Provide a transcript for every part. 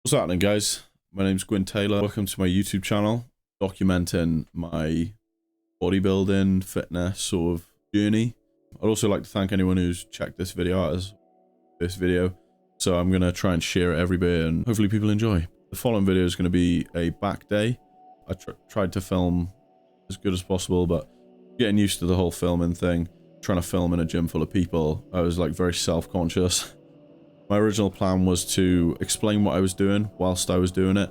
What's happening, guys? My name's Gwyn Taylor. Welcome to my YouTube channel, documenting my bodybuilding, fitness sort of journey. I'd also like to thank anyone who's checked this video out as this video. So I'm going to try and share it every bit and hopefully people enjoy. The following video is going to be a back day. I tried to film as good as possible, but getting used to the whole filming thing, trying to film in a gym full of people, I was like very self-conscious. My original plan was to explain what I was doing whilst I was doing it.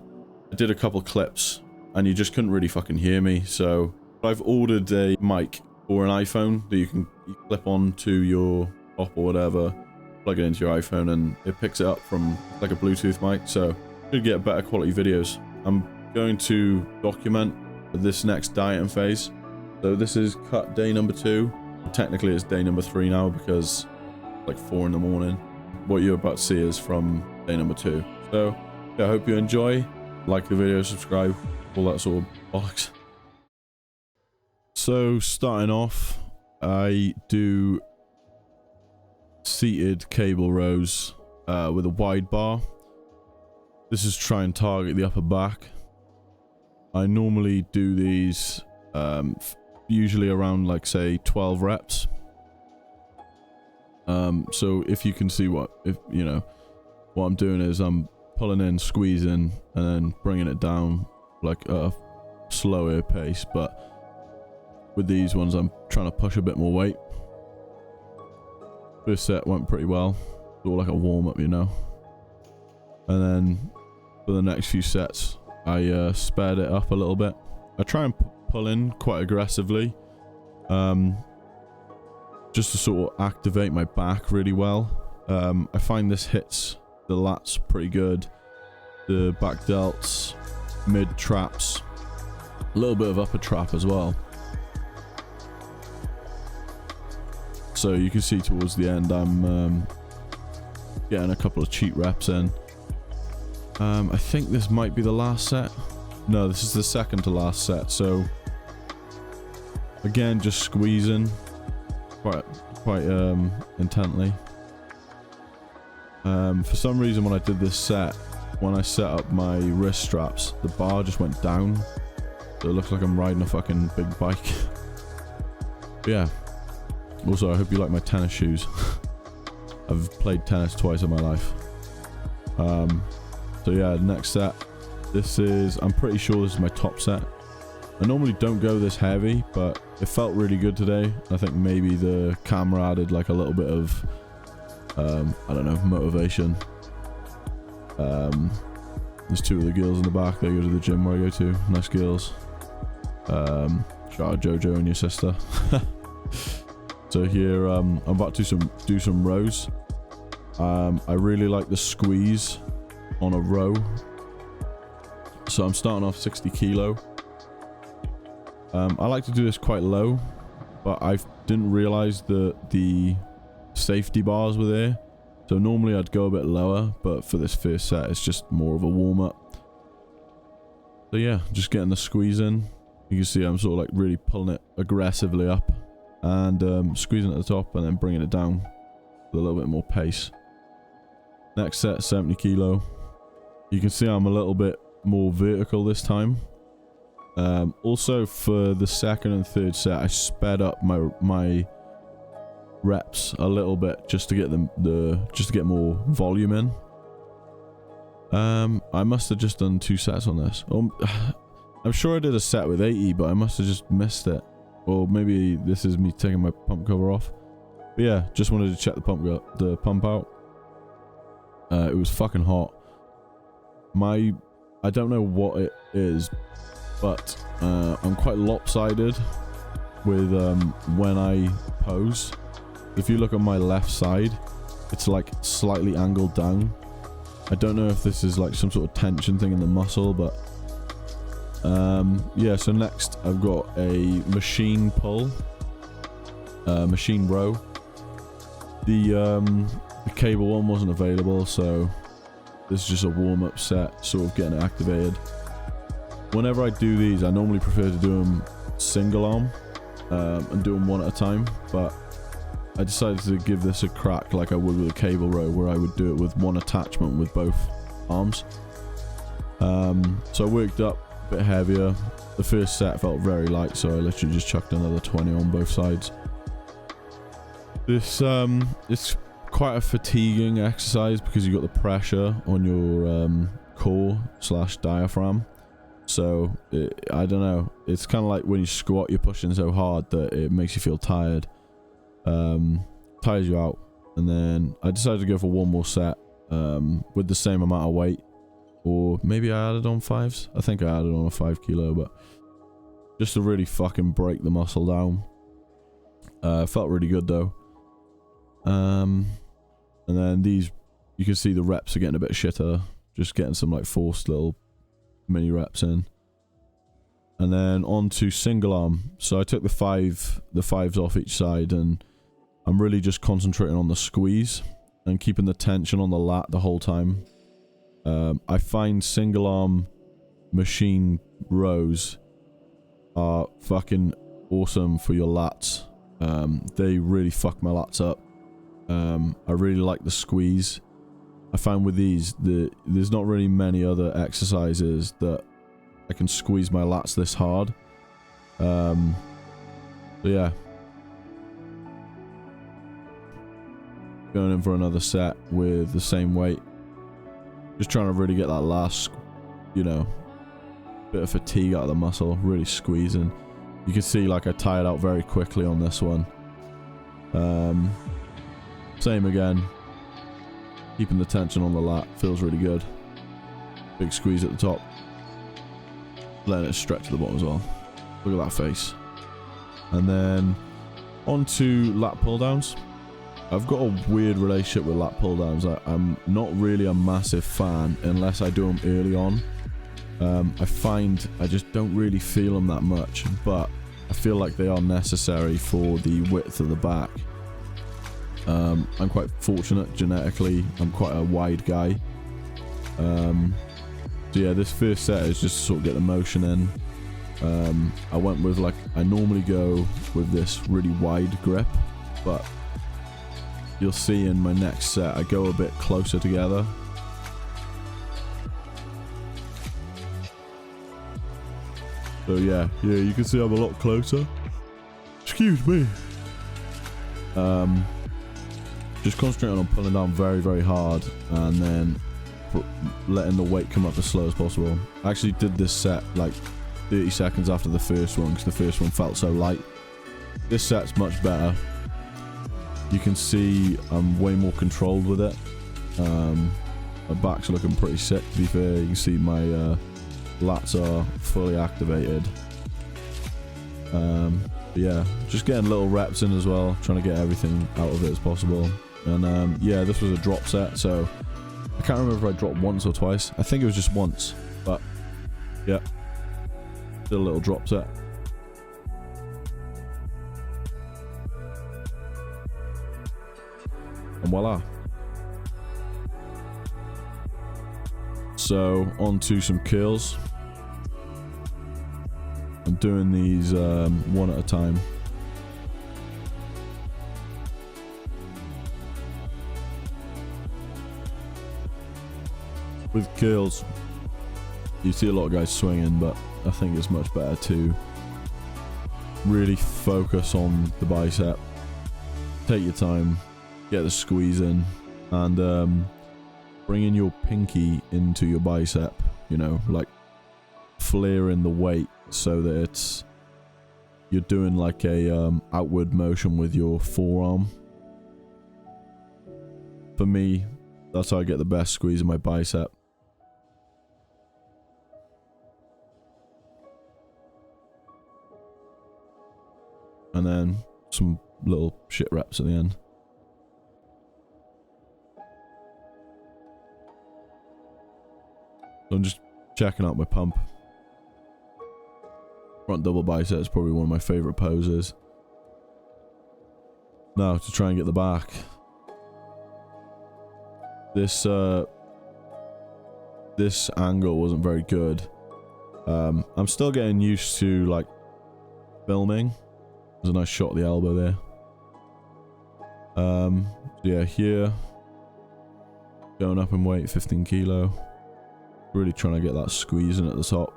I did a couple clips and you just couldn't really fucking hear me, so I've ordered a mic or an iPhone that you can clip onto your top or whatever, plug it into your iPhone and it picks it up from like a Bluetooth mic, so you should get better quality videos. I'm going to document this next dieting phase. So this is cut day number 2. Technically it's day number 3 now because it's like 4 in the morning. What you're about to see is from day number 2. So yeah, I hope you enjoy. Like the video, subscribe, all that sort of bollocks. So starting off, I do seated cable rows with a wide bar. This is try and target the upper back. I normally do these usually around like say 12 reps. So if you can see what I'm doing is I'm pulling in, squeezing, and then bringing it down like at a slower pace, but with these ones I'm trying to push a bit more weight. First set went pretty well, sort of like a warm-up, you know, and then for the next few sets I sped it up a little bit. I try and pull in quite aggressively, just to sort of activate my back really well. I find this hits the lats pretty good, the back delts, mid traps, a little bit of upper trap as well. So you can see towards the end I'm getting a couple of cheat reps in. I think this might be the last set. No, this is the second to last set. So again, just squeezing quite intently. For some reason when I did this set, when I set up my wrist straps, the bar just went down, so it looks like I'm riding a fucking big bike. But yeah, also I hope you like my tennis shoes. I've played tennis twice in my life. So yeah, next set, I'm pretty sure this is my top set. I normally don't go this heavy, but it felt really good today. I think maybe the camera added like a little bit of, I don't know, motivation. There's 2 of the girls in the back. They go to the gym where I go to. Nice girls. Shout out Jojo and your sister. So here, I'm about to do some rows. I really like the squeeze on a row. So I'm starting off 60 kilo. I like to do this quite low, but I didn't realize that the safety bars were there. So normally I'd go a bit lower, but for this first set, it's just more of a warm-up. So yeah, just getting the squeeze in. You can see I'm sort of like really pulling it aggressively up and squeezing at the top and then bringing it down with a little bit more pace. Next set, 70 kilo. You can see I'm a little bit more vertical this time. Also for the second and third set I sped up my reps a little bit just to get just to get more volume in. I must have just done 2 sets on this. I'm sure I did a set with 80, but I must have just missed it, or maybe this is me taking my pump cover off. But yeah, just wanted to check the pump out. It was fucking hot. I don't know what it is, but I'm quite lopsided with when I pose. If you look at my left side, it's like slightly angled down. I don't know if this is like some sort of tension thing in the muscle, but yeah. So next I've got a machine pull, machine row. The cable one wasn't available, so this is just a warm-up set, sort of getting it activated. Whenever I do these, I normally prefer to do them single arm and do them one at a time, but I decided to give this a crack like I would with a cable row, where I would do it with one attachment with both arms. So I worked up a bit heavier. The first set felt very light, so I literally just chucked another 20 on both sides. This it's quite a fatiguing exercise because you've got the pressure on your core / diaphragm. So I don't know, it's kind of like when you squat, you're pushing so hard that it makes you feel tired, tires you out. And then I decided to go for one more set with the same amount of weight, or maybe I added on 5s. I think I added on a 5 kilo, but just to really fucking break the muscle down. Felt really good though. And then these, you can see the reps are getting a bit shitter, just getting some like forced little mini reps in. And then on to single arm. So I took the 5s off each side, and I'm really just concentrating on the squeeze and keeping the tension on the lat the whole time. I find single arm machine rows are fucking awesome for your lats. They really fuck my lats up. I really like the squeeze. I find with these, there's not really many other exercises that I can squeeze my lats this hard. So yeah. Going in for another set with the same weight. Just trying to really get that last, you know, bit of fatigue out of the muscle. Really squeezing. You can see like I tired out very quickly on this one. Same again. Keeping the tension on the lat. Feels really good. Big squeeze at the top. Letting it stretch to the bottom as well. Look at that face. And then on to lat pull downs. I've got a weird relationship with lat pull downs. I'm not really a massive fan unless I do them early on. I find I just don't really feel them that much, but I feel like they are necessary for the width of the back. I'm quite fortunate genetically. I'm quite a wide guy. So yeah, this first set is just to sort of get the motion in. I went with like, I normally go with this really wide grip, but you'll see in my next set I go a bit closer together. So yeah, you can see I'm a lot closer. Excuse me. Just concentrating on pulling down very, very hard, and then letting the weight come up as slow as possible. I actually did this set like 30 seconds after the first one because the first one felt so light. This set's much better. You can see I'm way more controlled with it. My back's looking pretty sick, to be fair. You can see my lats are fully activated. But yeah, just getting little reps in as well, trying to get everything out of it as possible. And yeah, this was a drop set, so I can't remember if I dropped once or twice. I think it was just once, but yeah, still a little drop set. And voila. So on to some curls. I'm doing these one at a time. With curls, you see a lot of guys swinging, but I think it's much better to really focus on the bicep. Take your time, get the squeeze in, and bringing your pinky into your bicep, you know, like flaring the weight so that it's, you're doing like a outward motion with your forearm. For me, that's how I get the best squeeze in my bicep. And then some little shit reps at the end. So I'm just checking out my pump. Front double bicep is probably one of my favorite poses. Now to try and get the back. This angle wasn't very good. I'm still getting used to like filming. There's a nice shot of the elbow there. So yeah, here going up in weight, 15 kilo. Really trying to get that squeeze in at the top.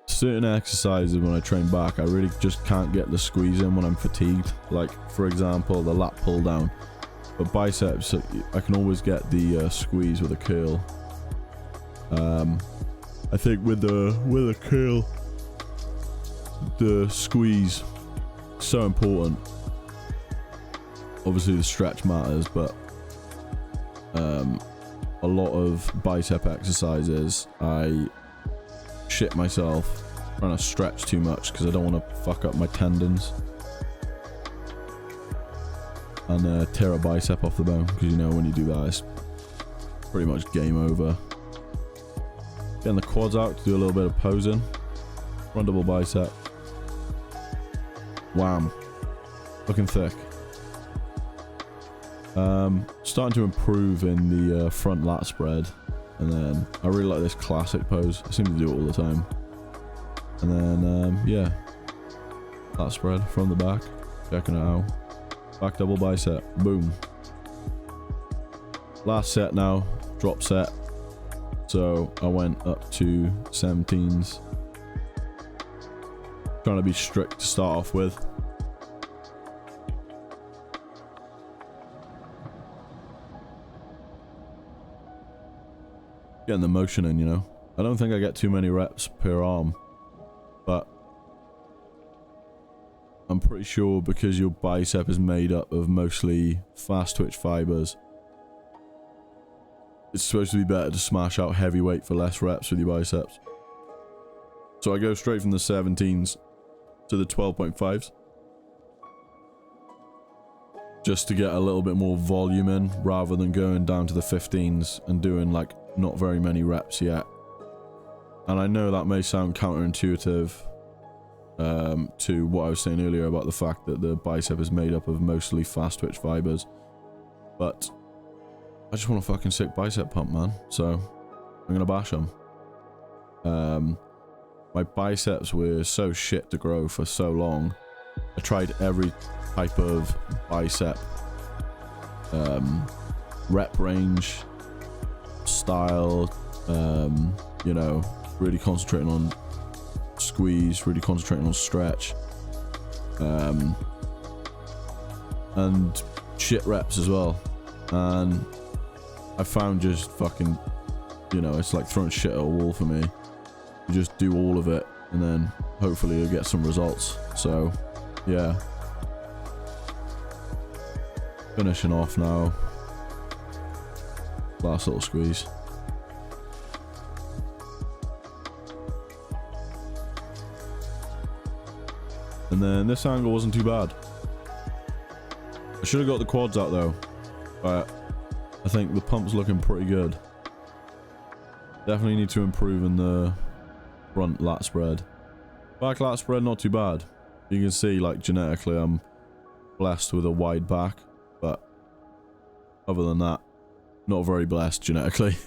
Certain exercises when I train back, I really just can't get the squeeze in when I'm fatigued. Like, for example, the lat pull down. But biceps, I can always get the squeeze with a curl. I think with a curl, the squeeze so important. Obviously the stretch matters, but a lot of bicep exercises I shit myself trying to stretch too much because I don't want to fuck up my tendons and tear a bicep off the bone, because you know when you do that it's pretty much game over. Getting the quads out to do a little bit of posing. Front double bicep. Wham. Looking thick. Starting to improve in the front lat spread, and then I really like this classic pose. I seem to do it all the time. And then yeah, lat spread from the back, checking it out. Back double bicep, boom. Last set now, drop set. So I went up to 17s. Trying to be strict to start off with. Getting the motion in, you know. I don't think I get too many reps per arm, but I'm pretty sure because your bicep is made up of mostly fast twitch fibers, it's supposed to be better to smash out heavy weight for less reps with your biceps. So I go straight from the 17s to the 12.5s. Just to get a little bit more volume in, rather than going down to the 15s and doing like not very many reps yet. And I know that may sound counterintuitive to what I was saying earlier about the fact that the bicep is made up of mostly fast twitch fibers, but I just want a fucking sick bicep pump, man. So I'm gonna bash them. My biceps were so shit to grow for so long. I tried every type of bicep rep range, style, you know, really concentrating on squeeze, really concentrating on stretch, and shit reps as well. And I found just fucking, you know, it's like throwing shit at a wall for me. You just do all of it and then hopefully you'll get some results. So yeah, finishing off now. Last little squeeze. And then this angle wasn't too bad. I should have got the quads out though, but I think the pump's looking pretty good. Definitely need to improve in the front lat spread. Back lat spread, not too bad. You can see, like, genetically I'm blessed with a wide back, but other than that, not very blessed genetically.